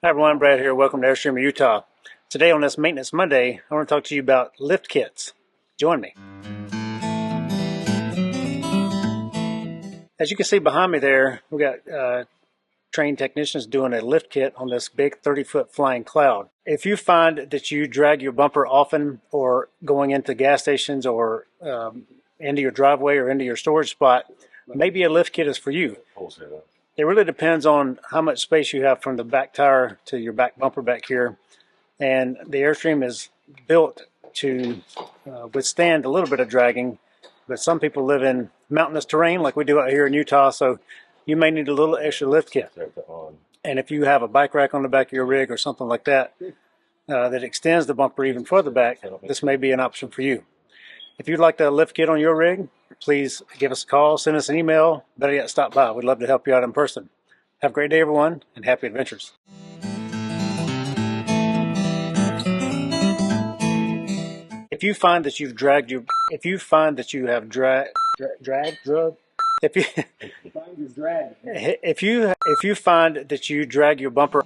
Hi everyone, Brad here. Welcome to Airstream, Utah. Today on this Maintenance Monday, I want to talk to you about lift kits. Join me. As you can see behind me there, we got trained technicians doing a lift kit on this big 30-foot flying cloud. If you find that you drag your bumper often or going into gas stations or into your driveway or into your storage spot, maybe a lift kit is for you. It really depends on how much space you have from the back tire to your back bumper back here. And the Airstream is built to withstand a little bit of dragging, but some people live in mountainous terrain like we do out here in Utah, so you may need a little extra lift kit. And if you have a bike rack on the back of your rig or something like that that extends the bumper even further back, this may be an option for you. If you'd like to lift kit on your rig, please give us a call, send us an email, better yet stop by. We'd love to help you out in person. Have a great day everyone, and happy adventures. If you find that you've dragged your, if you find that you have dragged, if you find that you drag your bumper